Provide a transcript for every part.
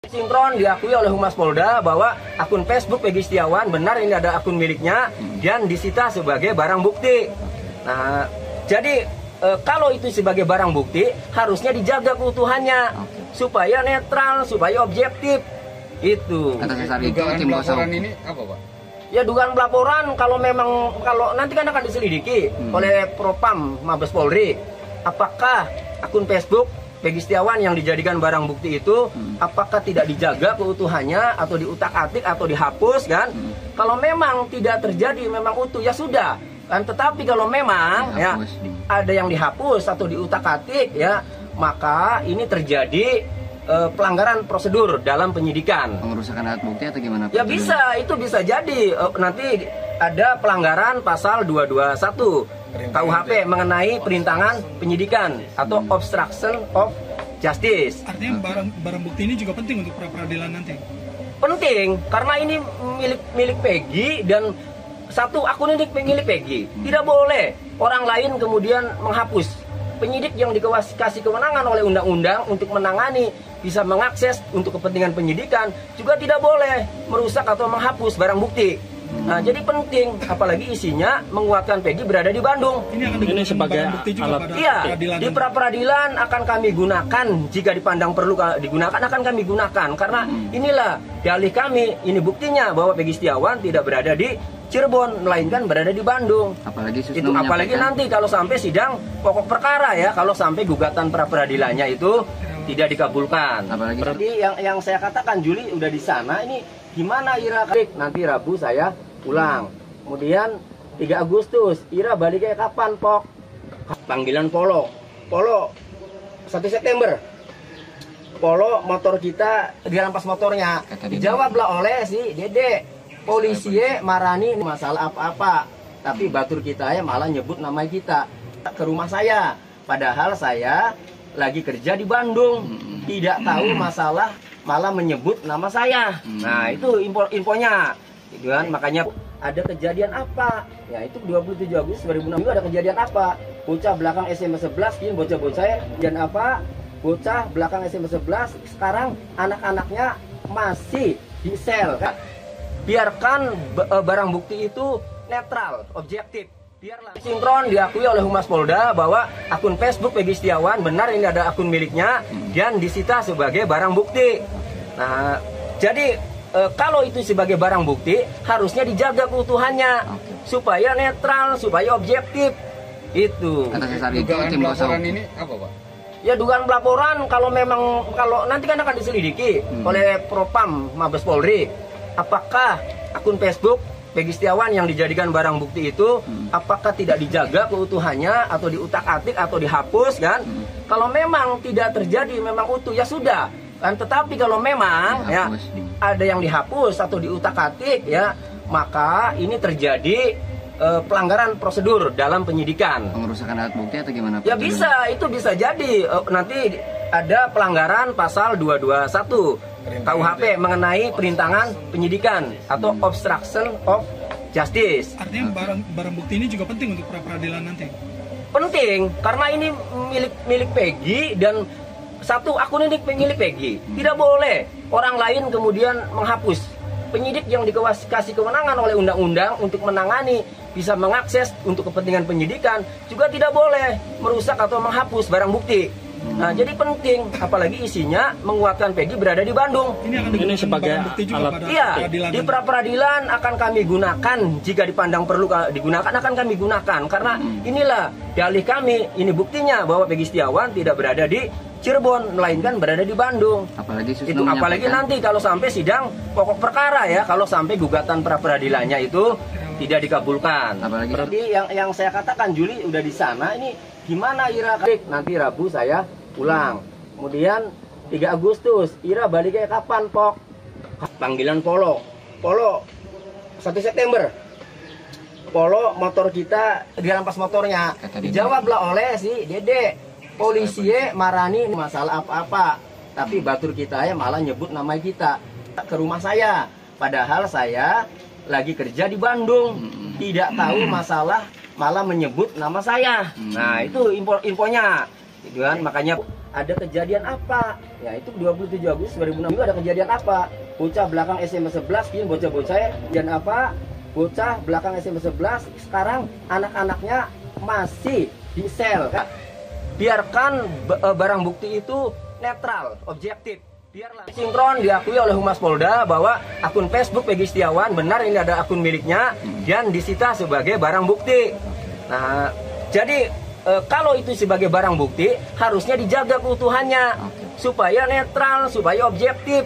Sinkron diakui oleh Humas Polda bahwa akun Facebook Peggy Setiawan benar ini ada akun miliknya dan disita sebagai barang bukti. Nah, jadi kalau itu sebagai barang bukti harusnya dijaga keutuhannya supaya netral, supaya objektif. Itu. Atas dasar itu tim laporan ini apa, Pak? Ya dugaan pelaporan kalau nanti kan akan diselidiki oleh Propam Mabes Polri. Apakah akun Facebook Peggy Setiawan yang dijadikan barang bukti itu apakah tidak dijaga keutuhannya atau diutak-atik atau dihapus kan? Kalau memang tidak terjadi memang utuh ya sudah kan, tetapi kalau memang dihapus, ya ada yang dihapus atau diutak-atik ya, maka ini terjadi pelanggaran prosedur dalam penyidikan. Pengerusakan alat bukti atau gimana? Ya bisa, itu bisa jadi nanti ada pelanggaran pasal 221 KUHP mengenai perintangan penyidikan atau obstruction of justice. Artinya barang bukti ini juga penting untuk pra peradilan nanti. Penting karena ini milik Peggy dan satu akun ini milik Peggy. Tidak boleh orang lain kemudian menghapus. Penyidik yang dikasih kewenangan oleh undang-undang untuk menangani, bisa mengakses untuk kepentingan penyidikan, juga tidak boleh merusak atau menghapus barang bukti. Nah, jadi penting, apalagi isinya menguatkan Peggy berada di Bandung. Ini sebagai alat. Iya, di pra peradilan akan kami gunakan jika dipandang perlu digunakan akan kami gunakan karena inilah dalih kami, ini buktinya bahwa Peggy Setiawan tidak berada di Cirebon melainkan berada di Bandung. Apalagi nanti kalau sampai sidang pokok perkara ya, kalau sampai gugatan pra peradilannya itu tidak dikabulkan. Jadi yang saya katakan Juli udah di sana, ini gimana Ira? Nanti Rabu saya pulang. Kemudian 3 Agustus, Ira baliknya kapan, Pok? Panggilan Polo 1 September. Polo motor kita dirampas motornya. Dijawablah oleh si Dede. Polisi marani masalah apa-apa. Tapi batur kita ya malah nyebut nama kita ke rumah saya. Padahal saya lagi kerja di Bandung. Tidak tahu masalah malah menyebut nama saya. Nah, itu infonya. Gitu kan? Makanya ada kejadian apa? Ya itu 27 Agustus 2006 ada kejadian apa? Bocah belakang SMA 11, ini bocah-bocah dan apa? Bocah belakang SMA 11 sekarang anak-anaknya masih di sel kan? Biarkan barang bukti itu netral, objektif. Biarlah. Sinkron diakui oleh Humas Polda bahwa akun Facebook Peggy Setiawan benar ini ada akun miliknya dan disita sebagai barang bukti. Nah, jadi kalau itu sebagai barang bukti harusnya dijaga keutuhannya supaya netral, supaya objektif. Itu. Atas dasar itu tim laporan ini apa, Pak? Ya dugaan pelaporan kalau nanti kan akan diselidiki oleh Propam Mabes Polri. Apakah akun Facebook Peggy Setiawan yang dijadikan barang bukti itu apakah tidak dijaga keutuhannya atau diutak-atik atau dihapus kan? Kalau memang tidak terjadi memang utuh ya sudah kan, tetapi kalau memang ada yang dihapus atau diutak-atik ya, maka ini terjadi pelanggaran prosedur dalam penyidikan. Pengerusakan alat bukti atau gimana? Ya bisa, itu bisa jadi nanti ada pelanggaran pasal 221 KUHP mengenai perintangan penyidikan atau obstruction of justice. Artinya barang bukti ini juga penting untuk pra peradilan nanti. Penting karena ini milik Peggy dan satu akun ini milik Peggy. Tidak boleh orang lain kemudian menghapus. Penyidik yang dikasih kewenangan oleh undang-undang untuk menangani, bisa mengakses untuk kepentingan penyidikan, juga tidak boleh merusak atau menghapus barang bukti. Nah, jadi penting, apalagi isinya menguatkan Peggy berada di Bandung. Ini sebagai alat. Iya, di pra peradilan akan kami gunakan jika dipandang perlu digunakan akan kami gunakan karena inilah dalih kami, ini buktinya bahwa Peggy Setiawan tidak berada di Cirebon melainkan berada di Bandung. Apalagi nanti kalau sampai sidang pokok perkara ya, kalau sampai gugatan pra peradilannya itu tidak dikabulkan. Jadi yang saya katakan Juli udah di sana, ini gimana Ira? Nanti Rabu saya pulang. Kemudian 3 Agustus, Ira baliknya kapan, Pok? Panggilan Polo 1 September. Polo motor kita dirampas motornya. Dijawablah oleh si Dede. Polisi marani masalah apa-apa. Tapi batur kita ya malah nyebut nama kita ke rumah saya. Padahal saya lagi kerja di Bandung. Tidak tahu masalah malah menyebut nama saya. Nah, itu infonya. Gitu kan? Makanya ada kejadian apa? Ya itu 27 Agustus 2006 itu ada kejadian apa? Bocah belakang SMA 11, kini bocah-bocah dan apa? Bocah belakang SMA 11 sekarang anak-anaknya masih di sel kan? Biarkan barang bukti itu netral, objektif. Biarlah sinkron diakui oleh Humas Polda bahwa akun Facebook Peggy Setiawan benar ini ada akun miliknya dan disita sebagai barang bukti. Nah, jadi kalau itu sebagai barang bukti harusnya dijaga keutuhannya supaya netral, supaya objektif.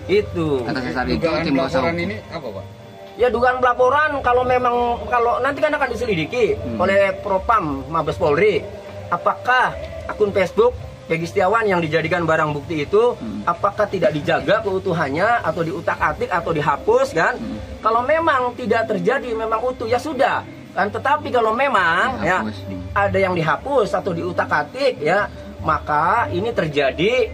Itu. Atas dasar itu tim laporan ini apa, Pak? Ya dugaan pelaporan kalau nanti kan akan diselidiki oleh Propam Mabes Polri. Apakah akun Facebook Peggy Setiawan yang dijadikan barang bukti itu apakah tidak dijaga keutuhannya atau diutak-atik atau dihapus kan? Kalau memang tidak terjadi memang utuh ya sudah kan, tetapi kalau memang ya ada yang dihapus atau diutak-atik ya maka ini terjadi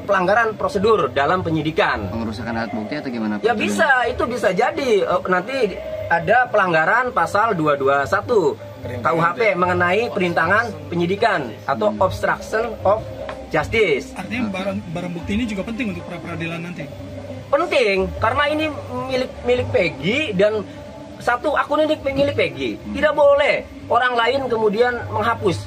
pelanggaran prosedur dalam penyidikan. Pengerusakan alat bukti atau gimana, Pak? Ya bisa, itu bisa jadi nanti ada pelanggaran pasal 221 KUHP mengenai perintangan penyidikan atau obstruction of justice. Artinya barang bukti ini juga penting untuk pra-peradilan nanti. Penting karena ini milik Peggy dan satu akun ini milik Peggy. Tidak boleh orang lain kemudian menghapus.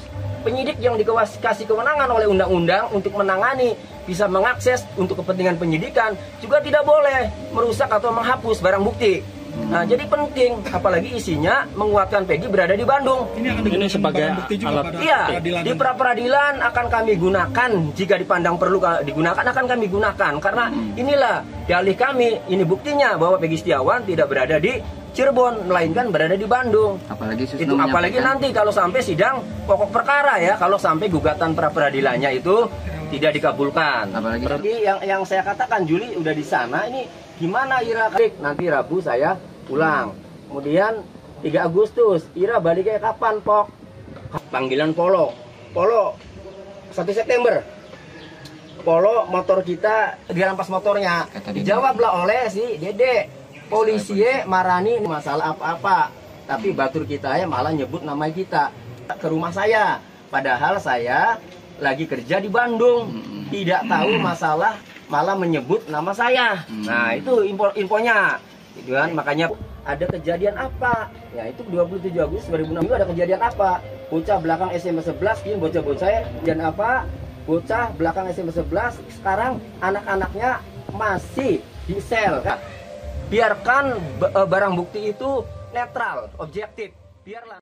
Penyidik yang dikasih kewenangan oleh undang-undang untuk menangani bisa mengakses untuk kepentingan penyidikan juga tidak boleh merusak atau menghapus barang bukti. Nah, jadi penting, apalagi isinya menguatkan Peggy berada di Bandung. Ini sebagai alat. Iya, di pra-peradilan akan kami gunakan jika dipandang perlu digunakan akan kami gunakan karena inilah dalih kami, ini buktinya bahwa Peggy Setiawan tidak berada di Cirebon melainkan berada di Bandung. Apalagi nanti kalau sampai sidang pokok perkara ya, kalau sampai gugatan pra-peradilannya itu tidak dikabulkan. Apalagi yang saya katakan Juli udah di sana, ini gimana Ira? Nanti Rabu saya pulang. Kemudian 3 Agustus, Ira baliknya kapan, Pok? Panggilan Polo 1 September. Polo motor kita dirampas motornya. Dijawablah oleh si Dede. Polisi marani masalah apa-apa. Tapi batur kita ya malah nyebut nama kita ke rumah saya. Padahal saya lagi kerja di Bandung. Tidak tahu masalah malah menyebut nama saya. Nah, itu infonya. Gitu kan? Makanya ada kejadian apa? Ya itu 27 Agustus 2006 itu ada kejadian apa? Bocah belakang SMA 11, kini bocah-bocah dan apa? Bocah belakang SMA 11 sekarang anak-anaknya masih di sel kan? Biarkan barang bukti itu netral, objektif. Biarlah